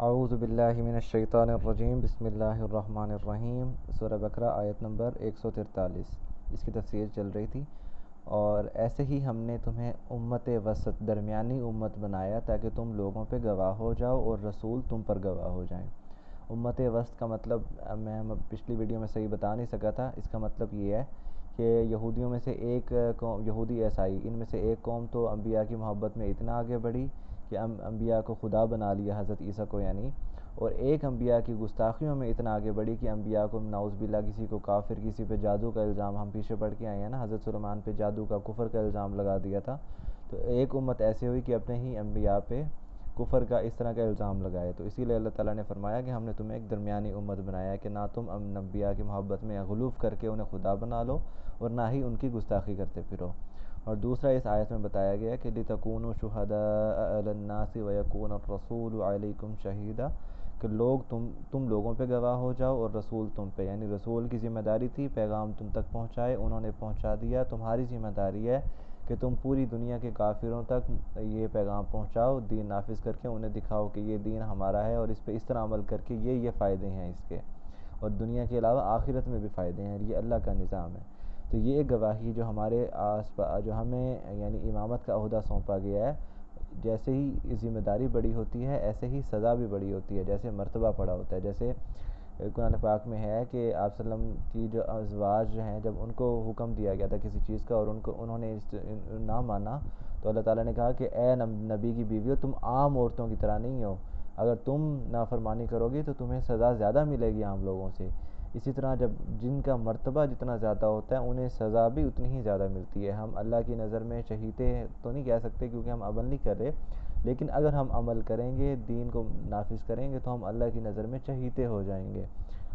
اعوذ باللہ من الشیطان الرجیم بسم اللہ الرحمن الرحیم سورہ بقرہ آیت نمبر 143 اس کی تفسیر چل رہی تھی۔ اور ایسے ہی ہم نے تمہیں امت وسط درمیانی امت بنایا تاکہ تم لوگوں پہ گواہ ہو جاؤ اور رسول تم پر گواہ ہو جائیں۔ امت وسط کا مطلب میں پچھلی ویڈیو میں صحیح بتا نہیں سکا تھا۔ اس کا مطلب یہ ہے کہ یہودیوں میں سے ایک قوم، یہودی عیسائی، ان میں سے ایک قوم تو انبیاء کی محبت میں اتنا آگے بڑھی کہ انبیاء کو خدا بنا لیا، حضرت عیسیٰ کو یعنی، اور ایک انبیاء کی گستاخیوں میں اتنا آگے بڑھی کہ انبیاء کو نعوذ باللہ کسی کو کافر، کسی پہ جادو کا الزام، ہم پیچھے پڑھ کے آئے ہیں نا، حضرت سلیمان پہ جادو کا، کفر کا الزام لگا دیا تھا۔ تو ایک امت ایسے ہوئی کہ اپنے ہی انبیاء پہ کفر کا اس طرح کا الزام لگائے، تو اسی لیے اللہ تعالیٰ نے فرمایا کہ ہم نے تمہیں ایک درمیانی امت بنایا ہے کہ نہ تم انبیاء کی محبت میں غلوف کر کے انہیں خدا بنا لو اور نہ ہی ان کی گستاخی کرتے پھرو۔ اور دوسرا اس آیت میں بتایا گیا کہ لِتَكُونُوا شُهَدَاءَ عَلَى النَّاسِ وَيَكُونَ الرَّسُولُ عَلَيْكُمْ شَهِيدًا، کہ لوگ تم لوگوں پہ گواہ ہو جاؤ اور رسول تم پہ، یعنی رسول کی ذمہ داری تھی پیغام تم تک پہنچائے، انہوں نے پہنچا دیا، تمہاری ذمہ داری ہے کہ تم پوری دنیا کے کافروں تک یہ پیغام پہنچاؤ، دین نافذ کر کے انہیں دکھاؤ کہ یہ دین ہمارا ہے اور اس پہ اس طرح عمل کر کے یہ فائدے ہیں اس کے، اور دنیا کے علاوہ آخرت میں بھی فائدے ہیں، یہ اللہ کا نظام ہے۔ تو یہ ایک گواہی جو ہمارے جو ہمیں یعنی امامت کا عہدہ سونپا گیا ہے، جیسے ہی ذمہ داری بڑی ہوتی ہے ایسے ہی سزا بھی بڑی ہوتی ہے، جیسے مرتبہ پڑا ہوتا ہے۔ جیسے قرآن پاک میں ہے کہ آپ صلی اللہ علیہ وسلم کی جو ازواج ہیں، جب ان کو حکم دیا گیا تھا کسی چیز کا اور انہوں نے نہ مانا، تو اللہ تعالیٰ نے کہا کہ اے نبی کی بیویو، تم عام عورتوں کی طرح نہیں ہو، اگر تم نافرمانی کرو گی تو تمہیں سزا زیادہ ملے گی عام لوگوں سے۔ اسی طرح جب جن کا مرتبہ جتنا زیادہ ہوتا ہے انہیں سزا بھی اتنی ہی زیادہ ملتی ہے۔ ہم اللہ کی نظر میں چہیتے تو نہیں کہہ سکتے کیونکہ ہم عمل نہیں کر رہے، لیکن اگر ہم عمل کریں گے، دین کو نافذ کریں گے، تو ہم اللہ کی نظر میں چہیتے ہو جائیں گے،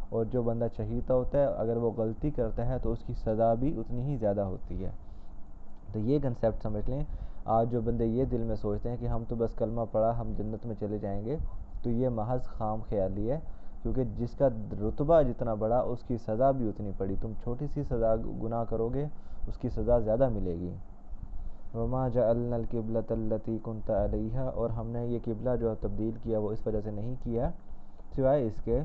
اور جو بندہ چہیتا ہوتا ہے اگر وہ غلطی کرتا ہے تو اس کی سزا بھی اتنی ہی زیادہ ہوتی ہے۔ تو یہ کنسیپٹ سمجھ لیں۔ آج جو بندے یہ دل میں سوچتے ہیں کہ ہم تو بس کلمہ پڑھا ہم جنت میں چلے جائیں گے، تو یہ محض خام خیالی ہے، کیونکہ جس کا رتبہ جتنا بڑا اس کی سزا بھی اتنی بڑی۔ تم چھوٹی سی سزا گناہ کرو گے اس کی سزا زیادہ ملے گی۔ وَمَا جَعَلْنَا الْقِبْلَةَ الَّتِي كُنْتَ عَلَيْهَا، اور ہم نے یہ قبلہ جو تبدیل کیا وہ اس وجہ سے نہیں کیا سوائے اس کے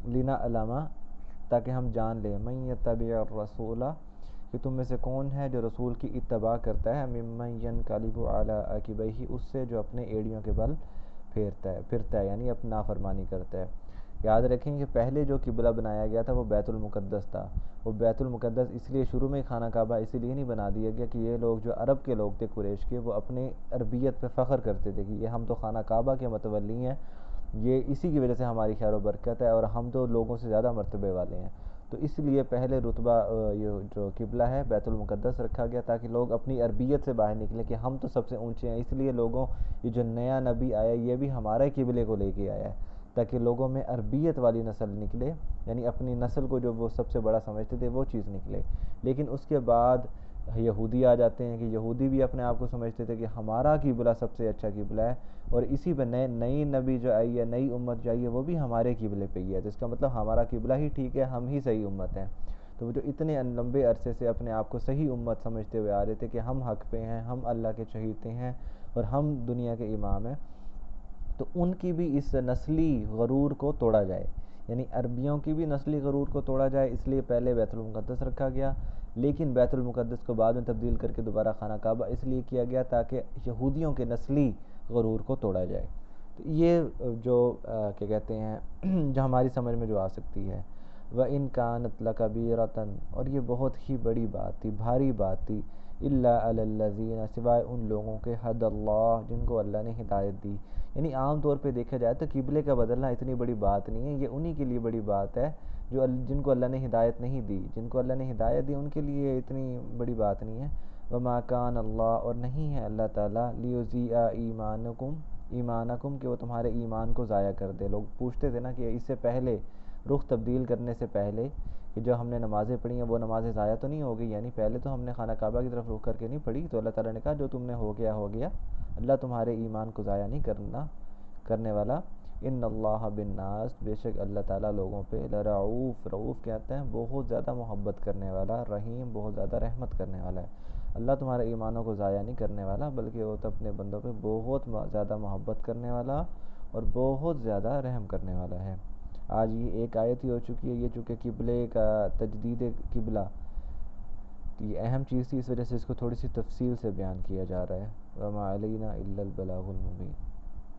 لِنَعْلَمَ، تاکہ ہم جان لیں، مَن يَتَّبِعِ الرَّسُولَ، کہ تم میں سے کون ہے جو رسول کی اتباع کرتا ہے، مِمَّن يَنْقَلِبُ عَلَىٰ عَقِبَيْهِ، اس سے جو اپنے ایڑیوں کے بل پھرتا ہے یعنی اپنا نافرمانی کرتا ہے۔ یاد رکھیں کہ پہلے جو قبلہ بنایا گیا تھا وہ بیت المقدس تھا۔ وہ بیت المقدس اس لیے شروع میں خانہ کعبہ اسی لیے نہیں بنا دیا گیا کہ یہ لوگ جو عرب کے لوگ تھے قریش کے، وہ اپنے عربیت پہ فخر کرتے تھے کہ یہ ہم تو خانہ کعبہ کے متولی ہیں، یہ اسی کی وجہ سے ہماری خیر و برکت ہے اور ہم تو لوگوں سے زیادہ مرتبے والے ہیں۔ تو اس لیے پہلے رتبہ یہ جو قبلہ ہے بیت المقدس رکھا گیا تاکہ لوگ اپنی عربیت سے باہر نکلیں کہ ہم تو سب سے اونچے ہیں، اس لیے لوگوں یہ جو نیا نبی آیا یہ بھی ہمارے قبلے کو لے کے آیا ہے، تاکہ لوگوں میں عربیت والی نسل نکلے، یعنی اپنی نسل کو جو وہ سب سے بڑا سمجھتے تھے وہ چیز نکلے۔ لیکن اس کے بعد یہودی آ جاتے ہیں کہ یہودی بھی اپنے آپ کو سمجھتے تھے کہ ہمارا قبلہ سب سے اچھا قبلہ ہے، اور اسی پہ نئی نبی جو آئی ہے، نئی امت جو آئی ہے، وہ بھی ہمارے قبلے پہ ہی ہے، تو اس کا مطلب ہمارا قبلہ ہی ٹھیک ہے، ہم ہی صحیح امت ہیں۔ تو وہ جو اتنے لمبے عرصے سے اپنے آپ کو صحیح امت سمجھتے ہوئے آ رہے تھے کہ ہم حق پہ ہیں، ہم اللہ کے چہیتے ہیں اور ہم دنیا کے امام ہیں، تو ان کی بھی اس نسلی غرور کو توڑا جائے، یعنی عربیوں کی بھی نسلی غرور کو توڑا جائے، اس لیے پہلے بیت المقدس رکھا گیا، لیکن بیت المقدس کو بعد میں تبدیل کر کے دوبارہ خانہ کعبہ اس لیے کیا گیا تاکہ یہودیوں کے نسلی غرور کو توڑا جائے۔ تو یہ جو کیا کہتے ہیں جو ہماری سمجھ میں جو آ سکتی ہے، وَإِن كَانَتْ لَكَبِيرَةً، اور یہ بہت ہی بڑی بات تھی، بھاری بات تھی، إِلَّا عَلَى الَّذِينَ، سوائے ان لوگوں کے حد اللہ جن کو اللہ نے ہدایت دی۔ یعنی عام طور پہ دیکھا جائے تو قبلے کا بدلنا اتنی بڑی بات نہیں ہے، یہ انہی کے لیے بڑی بات ہے جو جن کو اللہ نے ہدایت نہیں دی، جن کو اللہ نے ہدایت دی ان کے لیے اتنی بڑی بات نہیں ہے۔ وَمَا كَانَ اللَّهُ، اور نہیں ہے اللہ تعالیٰ، لِيُضِيعَ ایمانکم، کہ وہ تمہارے ایمان کو ضائع کر دے۔ لوگ پوچھتے تھے نا کہ اس سے پہلے رخ تبدیل کرنے سے پہلے کہ جو ہم نے نمازیں پڑھی ہیں وہ نمازیں ضائع تو نہیں ہو گئی، یعنی پہلے تو ہم نے خانہ کعبہ کی طرف رخ کر کے نہیں پڑھی، تو اللہ تعالیٰ نے کہا جو تم نے ہو گیا ہو گیا، اللہ تمہارے ایمان کو ضائع نہیں کرنے والا۔ ان اللہ بالناس، بے شک اللہ تعالیٰ لوگوں پہ لرعوف، رعوف کہتے ہیں بہت زیادہ محبت کرنے والا، رحیم بہت زیادہ رحمت کرنے والا ہے۔ اللہ تمہارے ایمانوں کو ضائع نہیں کرنے والا، بلکہ وہ تو اپنے بندوں پہ بہت زیادہ محبت کرنے والا اور بہت زیادہ رحم کرنے والا ہے۔ آج یہ ایک آیت ہی ہو چکی ہے، یہ چونکہ قبلے کا تجدید قبلہ تو یہ اہم چیز تھی، اس وجہ سے اس کو تھوڑی سی تفصیل سے بیان کیا جا رہا ہے۔ وَمَا عَلَيْنَا إِلَّا الْبَلَاغُ الْمُبِينُ۔